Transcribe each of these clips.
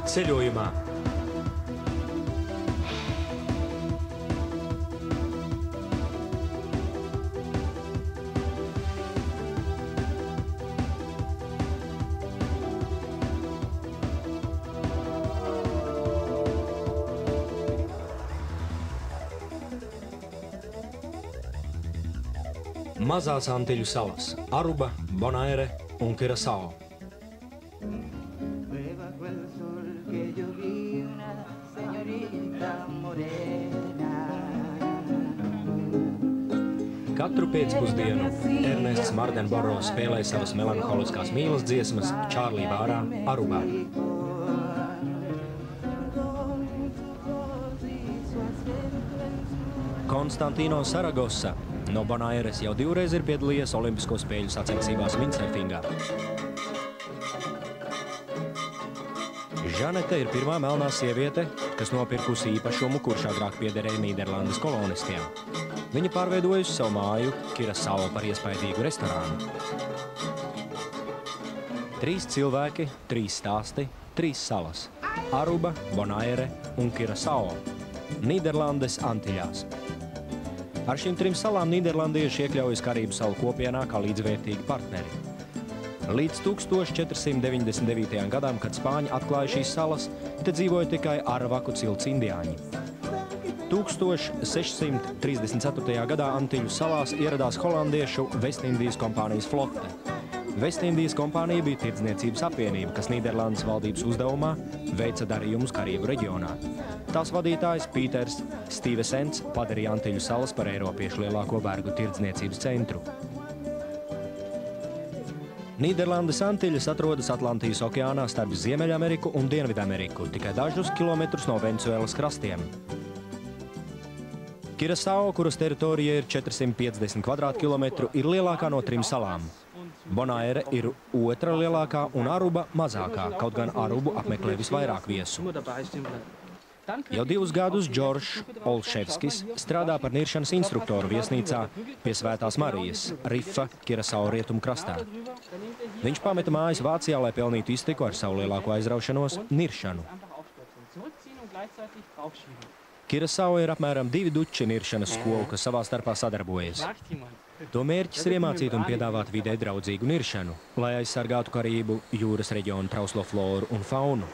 Ceļojumā. Mazās Antiļu salas – Aruba, Bonaire un Curaçao. Katru pēcpusdienu Ernests Mardenboro spēlē savas melanholiskās mīlas dziesmas Čārlī Bārā, Arubā. Konstantino Saragosa no Bonaires jau divreiz ir piedalījies Olimpisko spēļu sacensībās windsurfingā. Žanete ir pirmā melnā sieviete, kas nopirkusi īpašumu, kurš agrāk piederēja Nīderlandes kolonistiem. Viņa pārveidojusi savu māju Curaçao par iespaidīgu restorānu. 3 cilvēki, 3 stāsti, 3 salas – Aruba, Bonaire un Curaçao, Nīderlandes Antiļās. Ar šīm 3 salām nīderlandieši iekļaujas Karību salu kopienā kā līdzvērtīgi partneri. Līdz 1499. gadam, kad Spāņi atklāja šīs salas, te dzīvoja tikai aravaku cilts indiāņi. 1634. gadā Antiļu salās ieradās holandiešu Vestindijas kompānijas flote. Vestindijas kompānija bija tirdzniecības apvienība, kas Nīderlandes valdības uzdevumā veica darījumus Karību reģionā. Tās vadītājs Pīters Stīvesens padarīja Antiļu salas par Eiropiešu lielāko vergu tirdzniecības centru. Nīderlandes Antiļas atrodas Atlantijas okeānā starp Ziemeļameriku un Dienvidameriku, tikai dažus kilometrus no Venecuēlas krastiem. Curaçao, kuras teritorija ir 450 kvadrātkilometru, ir lielākā no 3 salām. Bonaire ir otra lielākā un Aruba mazākā, kaut gan Arubu apmeklē visvairāk viesu. Jau 2 gadus Džordžs Olševskis strādā par niršanas instruktoru viesnīcā pie Svētās Marijas, Rifa, Curaçao rietumu krastā. Viņš pameta mājas Vācijā, lai pelnītu iztiku ar savu lielāko aizraušanos – niršanu. Curaçao ir apmēram 2 duči niršanas skolu, kas savā starpā sadarbojas. To mērķis ir iemācīt un piedāvāt vidē draudzīgu niršanu, lai aizsargātu Karību jūras reģionu trauslo floru un faunu.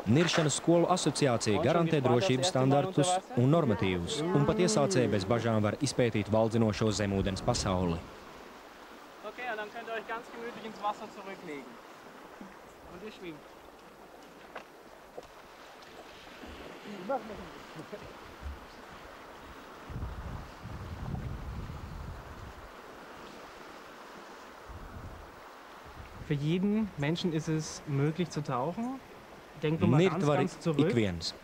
Niršanas skolu asociācija garantē drošības standartus un normatīvus, un pat iesācēji bez bažām var izpētīt valdzinošo zemūdens pasauli. Für jeden Menschen ist es möglich zu tauchen. Nirt var ik viens.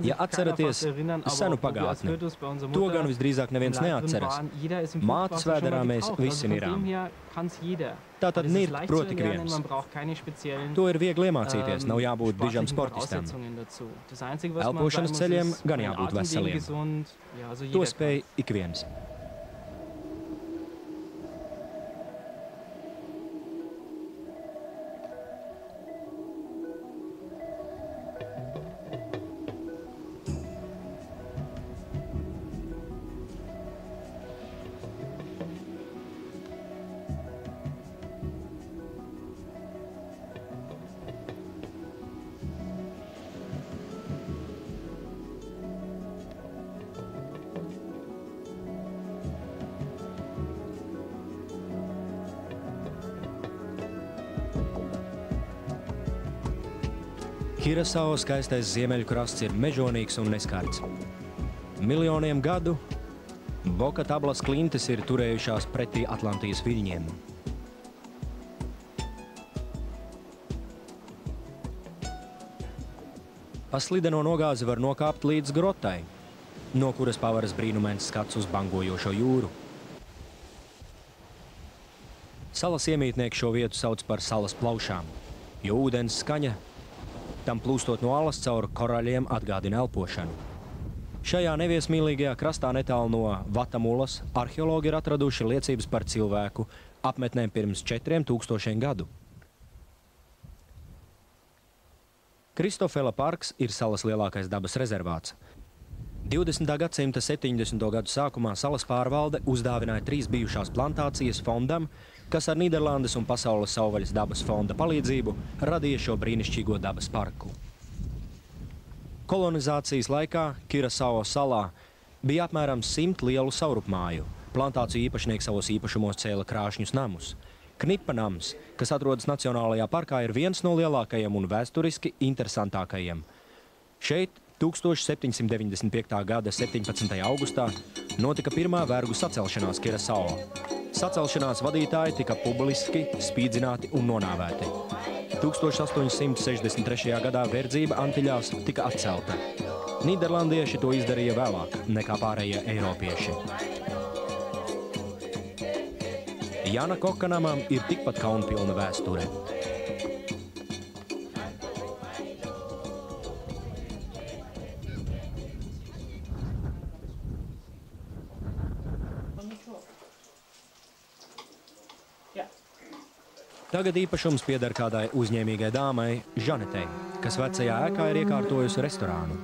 Ja atceraties senu pagātni, to gan visdrīzāk neviens neatceras. Mātes vēderā mēs visi nirām. Tātad nirt prot ik viens. To ir viegli iemācīties, nav jābūt dižam sportistam. Elpošanas ceļiem gan jābūt veseliem. To spēj ik viens. Curaçao skaistais ziemeļu krasts ir mežonīgs un neskarts. Miljoniem gadu Boka tablas klintes ir turējušās pretī Atlantijas viļņiem. Pa slideno nogāzi var nokāpt līdz grotai, no kuras pavaras brīnumains skats uz bangojošo jūru. Salas iemītnieki šo vietu sauc par salas plaušām, jo ūdens skaņa tam plūstot no alas caur koraļiem atgādina elpošanu. Šajā neviesmīlīgajā krastā netālu no Vatamulas arheologi ir atraduši liecības par cilvēku apmetnēm pirms 4000 gadu. Kristofela parks ir salas lielākais dabas rezervāts. 20. gadsimta 70. gadu sākumā salas pārvalde uzdāvināja 3 bijušās plantācijas fondam, kas ar Nīderlandes un Pasaules savvaļas dabas fonda palīdzību radīja šo brīnišķīgo dabas parku. Kolonizācijas laikā Kirasao salā bija apmēram 100 lielu savrupmāju. Plantāciju īpašnieki savos īpašumos cēla krāšņus namus. Knipa nams, kas atrodas Nacionālajā parkā, ir viens no lielākajiem un vēsturiski interesantākajiem. Šeit 1795. gada 17. augustā notika pirmā vergu sacelšanās Kirasao. Sacelšanās vadītāji tika publiski spīdzināti un nonāvēti. 1863. gadā verdzība Antiļās tika atcelta. Nīderlandieši to izdarīja vēlāk nekā pārējie eiropieši. Jana Kokanamam ir tikpat kaunpilna vēsture. Tagad īpašums pieder kādai uzņēmīgai dāmai, Žanetei, kas vecajā ēkā ir iekārtojusi restorānu.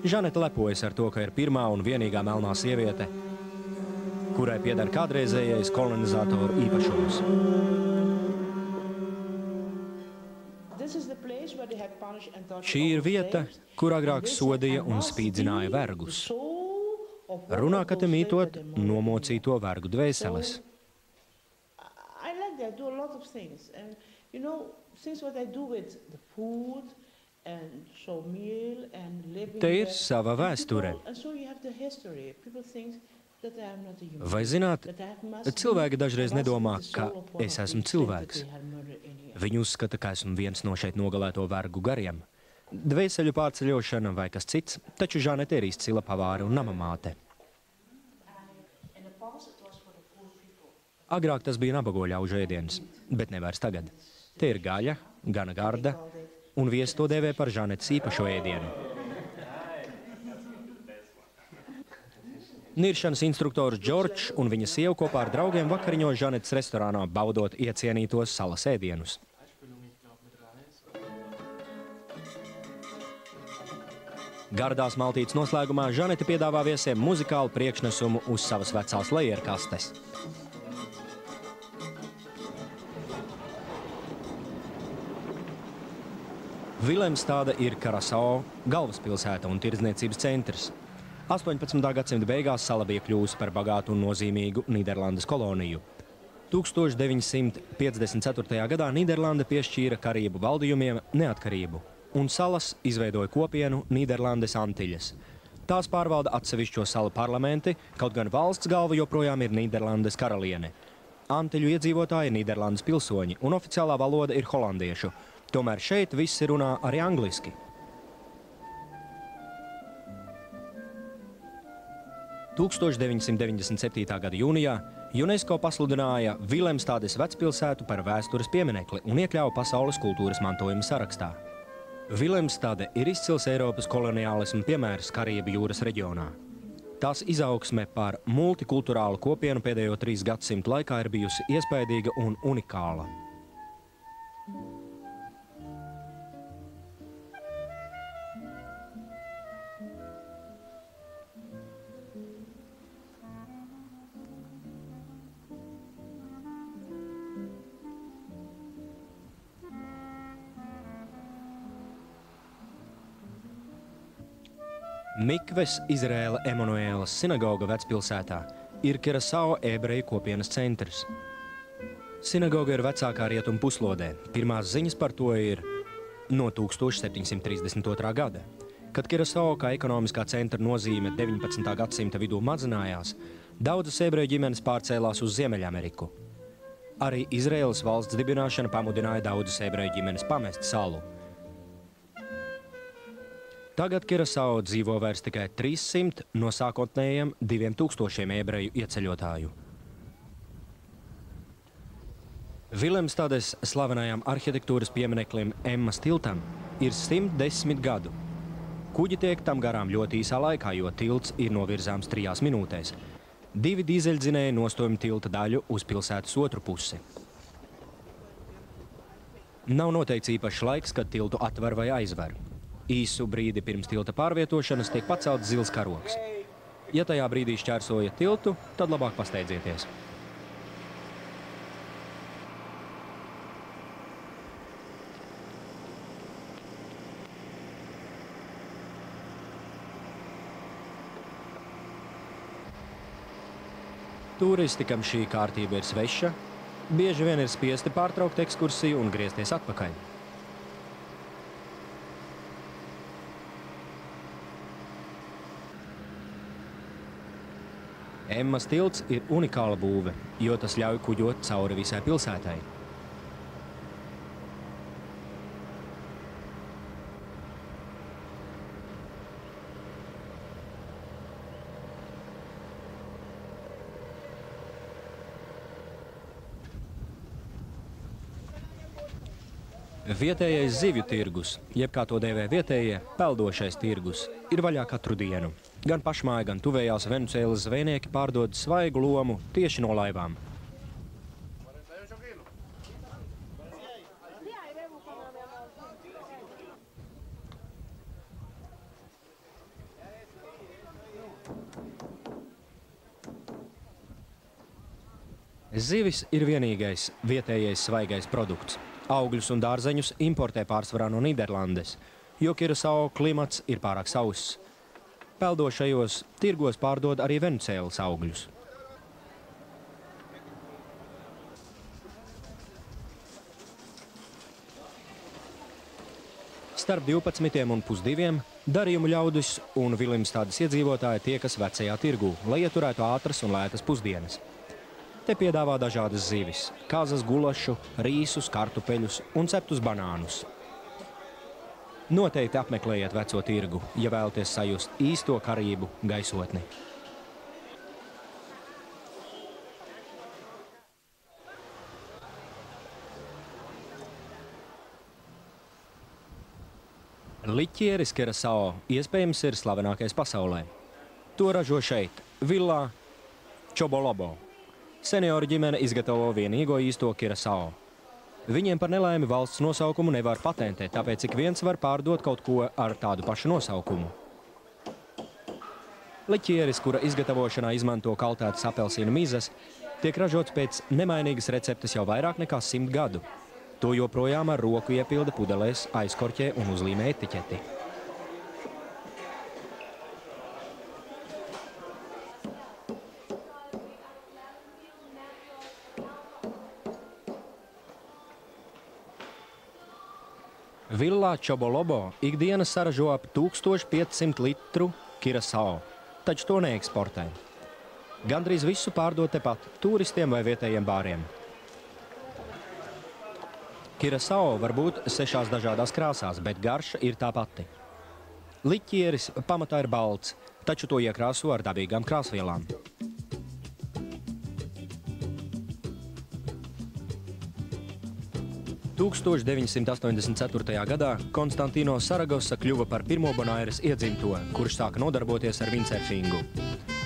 Žanete lepojas ar to, ka ir pirmā un vienīgā melnā sieviete, kurai pieder kādreizējais kolonizatoru īpašums. Šī ir vieta, kur agrāk sodīja un spīdzināja vergus. Runā, ka te mītot nomocīto vergu dvēseles. I do a lot of things, and you know, things what I do with the food and so meal and living. Te ir sava vēsture. And so you have the history. People think that I am not a human. Vai zināt, cilvēki dažreiz nedomā, ka es esmu cilvēks. Viņi uzskata, ka esmu viens no šeit nogalēto vergu gariem. Dvēseļu pārceļošana vai kas cits, taču Žanete ir izcila pavāre un namamāte. Agrāk tas bija nabago ļaužu ēdiens, bet ne vairs tagad. Te ir gaļa, gana garda, un viesi to dēvē par Žanetes īpašo ēdienu. Niršanas instruktors Džordžs un viņa sieva kopā ar draugiem vakariņo Žanetes restorānā, baudot iecienītos salas ēdienus. Gardās maltītes noslēgumā Žanete piedāvā viesiem muzikālu priekšnesumu uz savas vecās lejierkastes. Vilemstāde ir Kirasao galvaspilsēta un tirdzniecības centrs. 18. gadsimta beigās sala bija kļūsi par bagātu un nozīmīgu Nīderlandes koloniju. 1954. gadā Nīderlande piešķīra Karību valdījumiem neatkarību, un salas izveidoja kopienu Nīderlandes Antiļas. Tās pārvalda atsevišķo salu parlamenti, kaut gan valsts galva joprojām ir Nīderlandes karaliene. Antiļu iedzīvotāji ir Nīderlandes pilsoņi, un oficiālā valoda ir holandiešu. Tomēr šeit visi runā arī angliski. – 1997. gada jūnijā UNESCO pasludināja Vilemstādes vecpilsētu par vēstures pieminekli un iekļāva pasaules kultūras mantojuma sarakstā. Vilemstāde ir izcils Eiropas koloniālisma piemērs Karību jūras reģionā. Tās izaugsme par multikulturālu kopienu pēdējo 3 gadsimtu laikā ir bijusi iespaidīga un unikāla. Mikves Izraēla Emanuēlas sinagoga vecpilsētā ir Kirasao ebreju kopienas centrs. Sinagoga ir vecākā rietumu puslodē. Pirmās ziņas par to ir no 1732. gada. Kad Kirasao kā ekonomiskā centra nozīme 19. gadsimta vidū mazinājās, daudzas ebreju ģimenes pārcēlās uz Ziemeļameriku. Arī Izraēlas valsts dibināšana pamudināja daudzas ebreju ģimenes pamest salu. Tagad Kirasao dzīvo vairs tikai 300 no sākotnējiem 2000 ebreju ieceļotāju. Vilemstādes slavenajam arhitektūras piemineklim Emmas tiltam ir 110 gadu. Kuģi tiek tam garām ļoti īsā laikā, jo tilts ir novirzāms 3 minūtēs. 2 dīzeļdzinēji nostojumi tilta daļu uz pilsētas otru pusi. Nav noteikts īpašs laiks, kad tiltu atver vai aizver. Īsu brīdi pirms tilta pārvietošanas tiek pacelts zils karogs. Ja tajā brīdī šķērsojat tiltu, tad labāk pasteidzieties. Turisti, kam šī kārtība ir sveša, bieži vien ir spiesti pārtraukt ekskursiju un griezties atpakaļ. Emmas tilts ir unikāla būve, jo tas ļauj kuģot cauri visai pilsētai. Vietējais zivju tirgus, jeb kā to dēvē vietējie, peldošais tirgus, ir vaļā katru dienu. Gan pašmāja, gan tuvējās Venecuēlas zvejnieki pārdod svaigu lomu tieši no laivām. Zivis ir vienīgais vietējais svaigais produkts. Augļus un dārzeņus importē pārsvarā no Nīderlandes, jo Kirasao klimats ir pārāk sauss. Peldošajos tirgos pārdod arī Venecuēlas augļus. Starp 12:30 darījumu ļaudis un Vilimstādes iedzīvotāji tiekas vecajā tirgū, lai ieturētu ātras un lētas pusdienas. Te piedāvā dažādas zivis, kazas gulašu, rīsus, kartupeļus un ceptus banānus. Noteikti apmeklējiet veco tirgu, ja vēlaties sajust īsto Karību gaisotni. Liķieris Kirasao iespējams ir slavenākais pasaulē. To ražo šeit, villā Čobolobo. Senioru ģimene izgatavo vienīgo īsto Kirasao. Viņiem par nelaimi valsts nosaukumu nevar patentēt, tāpēc ik viens var pārdot kaut ko ar tādu pašu nosaukumu. Liķieris, kura izgatavošanā izmanto kaltētas apelsīnu mizas, tiek ražots pēc nemainīgas receptes jau vairāk nekā 100 gadu. To joprojām ar roku iepilda pudelēs, aizkorķē un uzlīmē etiķeti. Villā Čobolobo ikdienas saražo ap 1500 litru Kirasao, taču to neeksportē. Gandrīz visu pārdod tepat turistiem vai vietējiem bāriem. Kirasao var būt 6 dažādās krāsās, bet garša ir tā pati. Liķieris pamatā ir balts, taču to iekrāso ar dabīgām krāsvielām. – 1984. gadā Konstantino Saragosa kļuva par pirmo Bonaires iedzimto, kurš sāka nodarboties ar windsurfingu.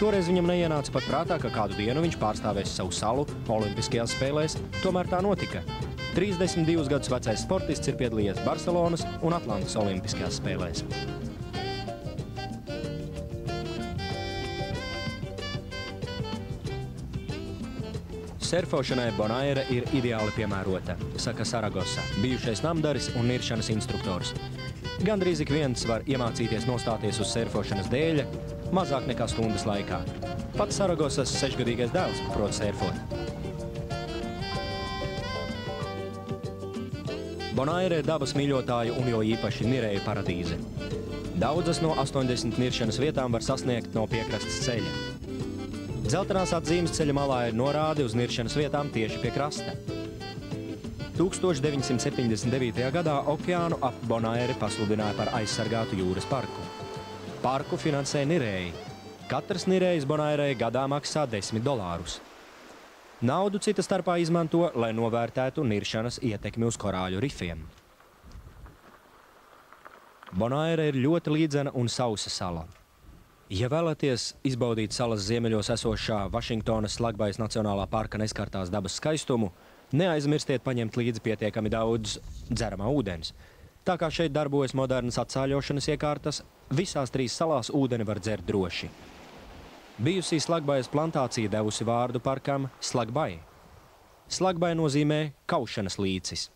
Toreiz viņam neienāca pat prātā, ka kādu dienu viņš pārstāvēs savu salu Olimpiskajās spēlēs, tomēr tā notika. 32 gadus vecais sportists ir piedalījies Barcelonas un Atlantas Olimpiskajās spēlēs. Surfošanai Bonaire ir ideāli piemērota, saka Saragosa, bijušais namdaris un niršanas instruktors. Gandrīz ik viens var iemācīties nostāties uz surfošanas dēļa mazāk nekā stundas laikā. Pats Saragosas 6-gadīgais dēls prot surfot. Bonaire ir dabas mīļotāju un jo īpaši nirēju paradīze. Daudzas no 80 niršanas vietām var sasniegt no piekrastes ceļa. Dzeltenās atzīmes ceļa malā ir norāde uz niršanas vietām tieši pie krasta. 1979. gadā okeānu ap Bonairi pasludināja par aizsargātu jūras parku. Parku finansē nirēji. Katrs nirējs Bonairei gadā maksā $10. Naudu cita starpā izmanto, lai novērtētu niršanas ietekmi uz korāļu rifiem. Bonaire ir ļoti līdzena un sausa sala. Ja vēlaties izbaudīt salas ziemeļos esošā Vašingtonas Slagbais Nacionālā parka neskartās dabas skaistumu, Neaizmirstiet paņemt līdzi pietiekami daudz dzeramā ūdens. Tā kā šeit darbojas modernas atsāļošanas iekārtas, visās 3 salās ūdeni var dzert droši. Bijusī Slagbajas plantācija devusi vārdu parkam Slagbai. Slagbai nozīmē kaušanas līcis.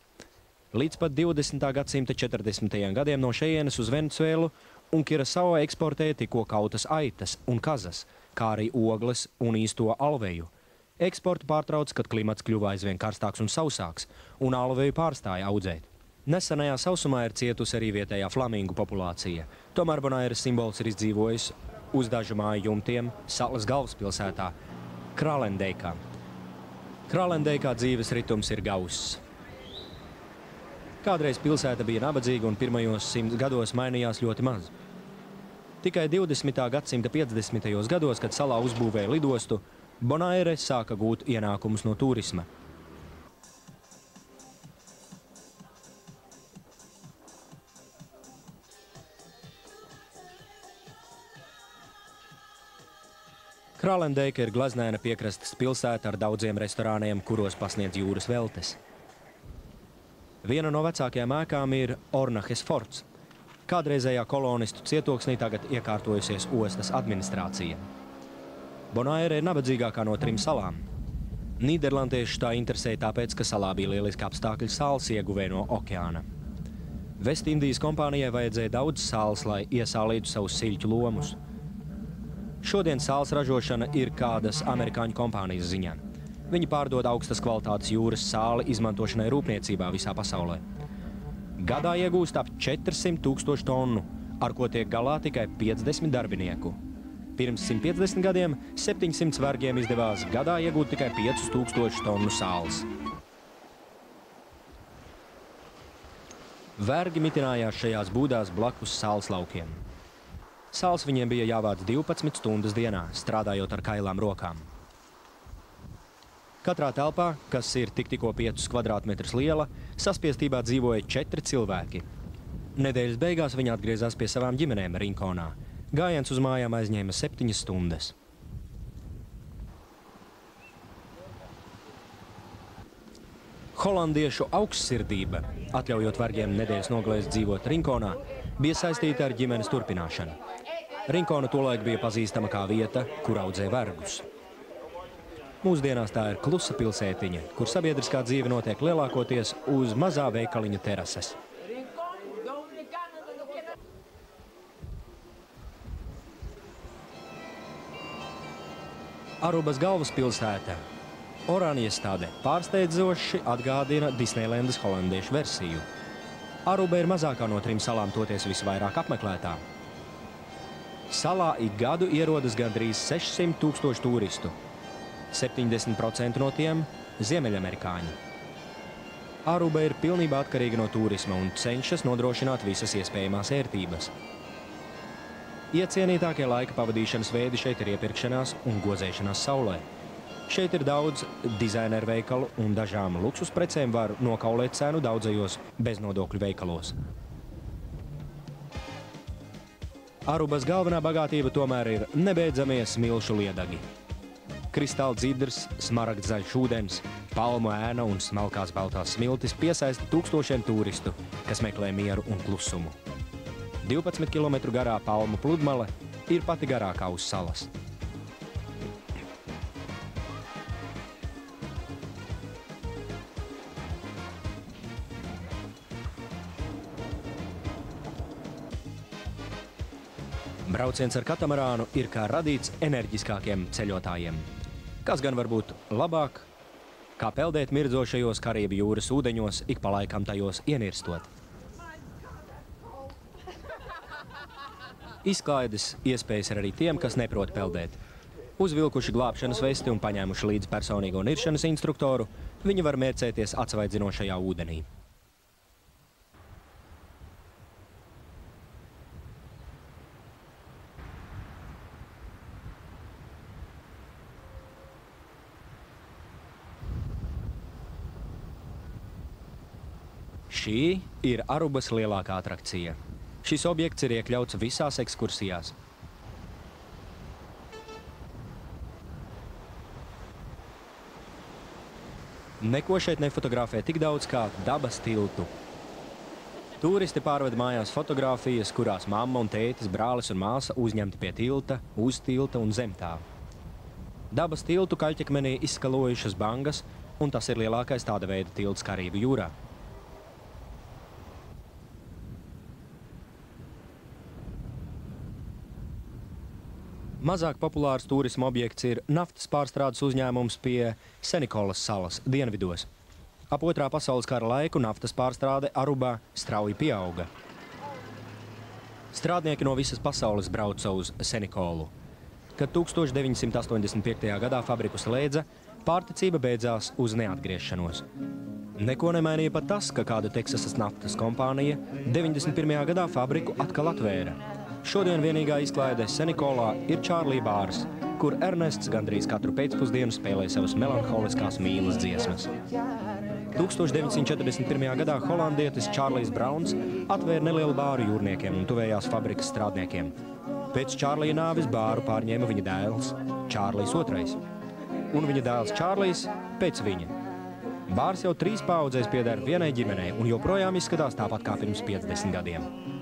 Līdz pat 20. gadsimta 40. gadiem no šejienes uz Venecuēlu un Kirasao eksportēja tikko kautas aitas un kazas, kā arī ogles un īsto alveju. Eksportu pārtrauc, kad klimats kļuva aizvien karstāks un sausāks, un alveju pārstāja audzēt. Nesenajā sausumā ir cietusi arī vietējā flamingu populācija. Tomēr Bonairas simbols ir izdzīvojis uz dažu māju jumtiem salas galvaspilsētā Krālendeikā. Krālendeikā dzīves ritums ir gauss. Kādreiz pilsēta bija nabadzīga un pirmajos 100 gados mainījās ļoti maz. Tikai 20. gadsimta 50. gados, kad salā uzbūvēja lidostu, Bonaire sāka gūt ienākumus no turisma. Krālendeika ir glaznaina piekrastes pilsēta ar daudziem restorāniem, kuros pasniedz jūras veltes. Viena no vecākajām ēkām ir Ornahes forts. Kādreizējā kolonistu cietoksnī tagad iekārtojusies ostas administrācija. Bonaire ir nabadzīgākā no 3 salām. Nīderlandieši tā interesēja tāpēc, ka salā bija lieliski apstākļi sāls ieguvē no okeāna. Vestindijas kompānijai vajadzēja daudz sāls, lai iesālītu savus siļķu lomus. Šodien sāls ražošana ir kādas amerikāņu kompānijas ziņā. Viņi pārdod augstas kvalitātes jūras sāli izmantošanai rūpniecībā visā pasaulē. Gadā iegūst ap 400 000 tonu, ar ko tiek galā tikai 50 darbinieku. Pirms 150 gadiem 700 vergiem izdevās gadā iegūt tikai 5000 tonu sāls. Vergi mitinājās šajās būdās blakus sāls laukiem. Sāls viņiem bija jāvāc 12 stundas dienā, strādājot ar kailām rokām. Katrā telpā, kas ir tikko 5 kvadrātmetrus liela, saspiestībā dzīvoja 4 cilvēki. Nedēļas beigās viņi atgriezās pie savām ģimenēm Rinkonā. Gājiens uz mājām aizņēma 7 stundas. Holandiešu augstsirdība, atļaujot vergiem nedēļas nogalēs dzīvot Rinkonā, bija saistīta ar ģimenes turpināšanu. Rinkona tolaik bija pazīstama kā vieta, kur audzē vergus. Mūsdienās tā ir klusa pilsētiņa, kur sabiedriskā dzīve notiek lielākoties uz mazā veikaliņa terases. Arubas galvaspilsēta, Oranjestade, pārsteidzoši atgādina Disneylandas holandiešu versiju. Aruba ir mazākā no 3 salām, toties visvairāk apmeklētā. Salā ik gadu ierodas gandrīz 600 000 turistu. 70% no tiem – ziemeļamerikāņi. Aruba ir pilnībā atkarīga no turisma un cenšas nodrošināt visas iespējamās ērtības. Iecienītākie laika pavadīšanas veidi šeit ir iepirkšanās un gozēšanās saulē. Šeit ir daudz dizaineru veikalu un dažām luksus precēm var nokaulēt cenu daudzajos beznodokļu veikalos. Arubas galvenā bagātība tomēr ir nebeidzamie smilšu liedagi. Kristāli dzidrs, smaragdzaļš ūdens, palmu ēna un smalkās baltās smiltis piesaista tūkstošiem turistu, kas meklē mieru un klusumu. 12 km garā palmu pludmale ir pati garākā uz salas. Brauciens ar katamarānu ir kā radīts enerģiskākiem ceļotājiem. Kas gan var būt labāk, kā peldēt mirdzošajos Karību jūras ūdeņos, ik pa laikam tajos ienirstot. Izklaides iespējas ir arī tiem, kas neprot peldēt. Uzvilkuši glābšanas vesti un paņēmuši līdzi personīgo niršanas instruktoru, viņi var mērcēties atsvaidzinošajā ūdenī. Šī ir Arubas lielākā atrakcija. Šis objekts ir iekļauts visās ekskursijās. Neko šeit nefotografē tik daudz kā dabas tiltu. Turisti pārved mājās fotogrāfijas, kurās mamma un tētis, brālis un māsa uzņemti pie tilta, uz tilta un zem tā. Dabas tiltu Kaļķakmenī izskalojušas bangas, un tas ir lielākais tāda veida tilts Karību jūrā. Mazāk populārs turisma objekts ir naftas pārstrādes uzņēmums pie Senikolas salas dienvidos. Ap Otrā pasaules kara laiku naftas pārstrāde Arubā strauji pieauga. Strādnieki no visas pasaules brauca uz Senikolu. Kad 1985. gadā fabriku slēdza, pārticība beidzās uz neatgriešanos. Neko nemainīja pat tas, ka kāda Teksasas naftas kompānija 91. gadā fabriku atkal atvēra. Šodien vienīgā izklaide Senikolā ir Čārlī bārs, kur Ernests gandrīz katru pēcpusdienu spēlē savas melanholiskās mīlas dziesmas. 1941. gadā holandietis Čārlijs Brauns atvēra nelielu bāru jūrniekiem un tuvējās fabrikas strādniekiem. Pēc Čārlija nāves bāru pārņēma viņa dēls Čārlijs II, un viņa dēls Čārlijs pēc viņa. Bārs jau 3 paudzēs pieder vienai ģimenei un joprojām izskatās tāpat kā pirms 50 gadiem.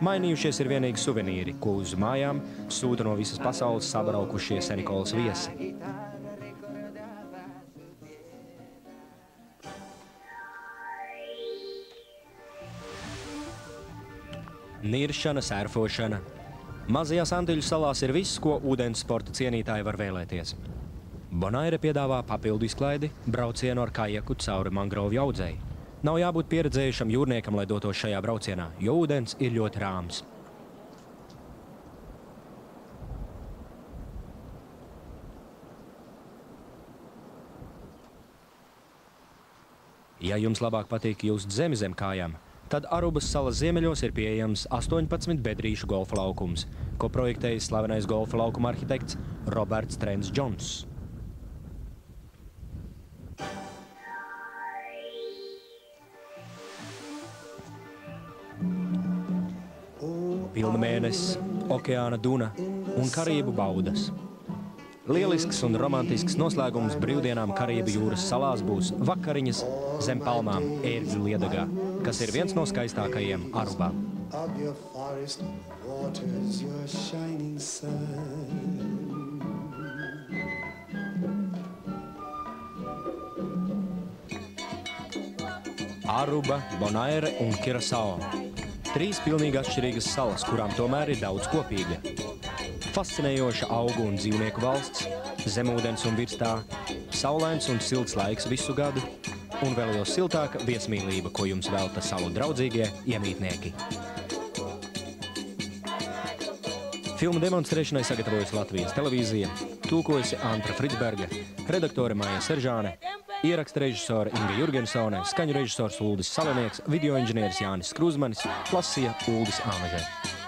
Mainījušies ir vienīgi suvenīri, ko uz mājām sūta no visas pasaules sabraukušie Senikolas viesi. Niršana, sērfošana. Mazajās Antiļu salās ir viss, ko ūdens sporta cienītāji var vēlēties. Bonaire piedāvā papildu izklaidi, braucienu ar kajaku cauri mangrovju audzei. Nav jābūt pieredzējušam jūrniekam, lai dotos šajā braucienā, jo ūdens ir ļoti rāms. Ja jums labāk patīk just zemi zem kājām, tad Arubas salas ziemeļos ir pieejams 18 bedrīšu golfa laukums, ko projektējis slavenais golfa laukuma arhitekts Roberts Trents Džons. Pilnmēnesis, okeāna duna un Karību baudas. Lielisks un romantisks noslēgums brīvdienām Karību jūras salās būs vakariņas zem palmām Ērgļu liedagā, kas ir viens no skaistākajiem Arubā. Aruba, Bonaire un Kirasao. 3 pilnīgi atšķirīgas salas, kurām tomēr ir daudz kopīga. Fascinējoša augu un dzīvnieku valsts, zemūdens un virstā, saulains un silts laiks visu gadu, un vēl jau siltāka viesmīlība, ko jums velta salu draudzīgie iemītnieki. Filmu demonstrēšanai sagatavojusi Latvijas televīzija, tulkojusi Antra Fridsberga, redaktore Maija Seržāne, ieraksta režisore Inga Jurgensone, skaņu režisors Uldis Salenieks, video inženieris Jānis Krūzmanis, lasīja Uldis Āmežē.